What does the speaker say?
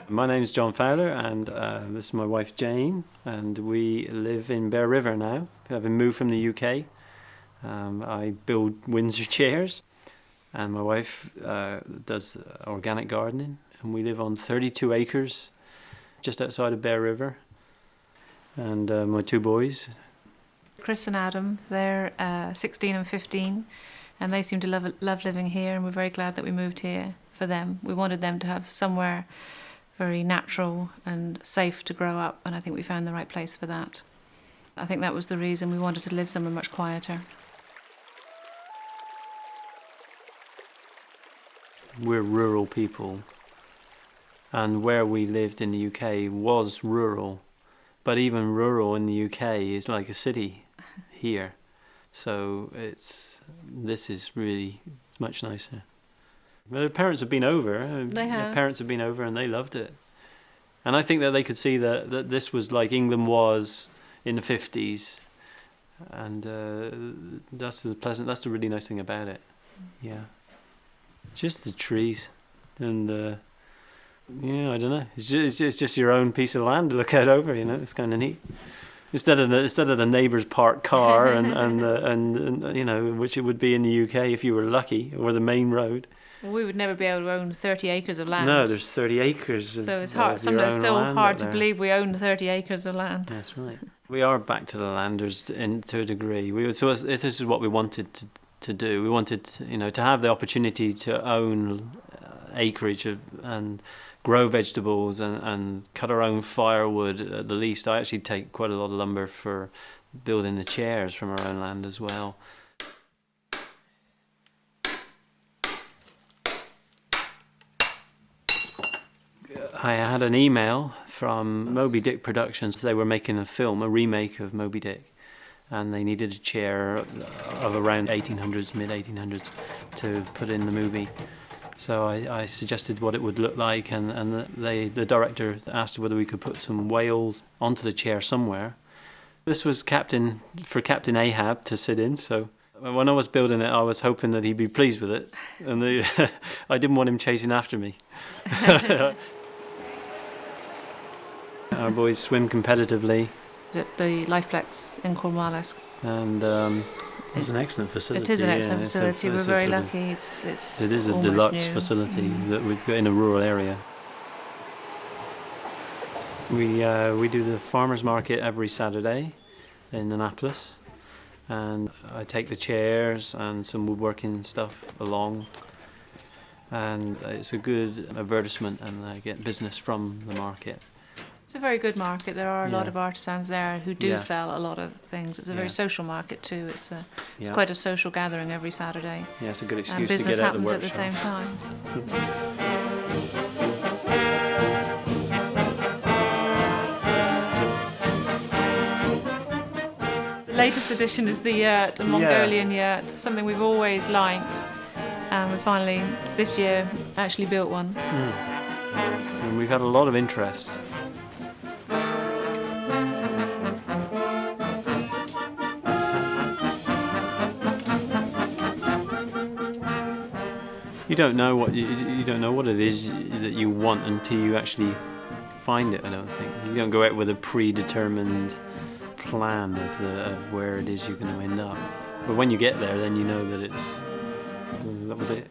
My name's John Fowler, and this is my wife Jane, and we live in Bear River now, having moved from the UK. I build Windsor chairs, and my wife does organic gardening, and we live on 32 acres just outside of Bear River. And my two boys. Chris and Adam, they're 16 and 15, and they seem to love living here, and we're very glad that we moved here for them. We wanted them to have somewhere very natural and safe to grow up, and I think we found the right place for that. I think that was the reason we wanted to live somewhere much quieter. We're rural people, and where we lived in the UK was rural, but even rural in the UK is like a city here, so this is really much nicer. Their parents have been over. They have. Their parents have been over and they loved it. And I think that they could see that this was like England was in the 50s. And that's the really nice thing about it. Yeah. Just the trees. And yeah, I don't know. It's just your own piece of land to look out over, you know. It's kind of neat. Instead of the neighbour's parked car and you know, which it would be in the UK if you were lucky, or the main road. Well, we would never be able to own 30 acres of land. No, there's 30 acres. So it's hard. Sometimes it's still hard to believe we own 30 acres of land. That's right. We are back to the landers to a degree. This is what we wanted to do. We wanted, you know, to have the opportunity to own acreage and grow vegetables and cut our own firewood at the least. I actually take quite a lot of lumber for building the chairs from our own land as well. I had an email from Moby Dick Productions. They were making a film, a remake of Moby Dick, and they needed a chair of around 1800s, mid-1800s, to put in the movie. So I suggested what it would look like, and the director asked whether we could put some whales onto the chair somewhere. This was for Captain Ahab to sit in, so when I was building it, I was hoping that he'd be pleased with it, and I didn't want him chasing after me. Our boys swim competitively. The Lifeplex in Cornwallis. And it's an excellent facility. It is an excellent facility. We're very lucky. It is a deluxe facility that we've got in a rural area. We do the farmers market every Saturday in Annapolis, and I take the chairs and some woodworking stuff along, and it's a good advertisement, and I get business from the market. It's a very good market. There are a lot of artisans there who do sell a lot of things. It's a very social market too. It's quite a social gathering every Saturday. Yeah, it's a good excuse and to get out of the workshop. business happens at the same time. The latest addition is the yurt, a Mongolian yurt, something we've always liked. And we finally, this year, actually built one. And we've had a lot of interest. You don't know what it is that you want until you actually find it. I don't think you don't go out with a predetermined plan of where it is you're going to end up. But when you get there, then you know that that was it.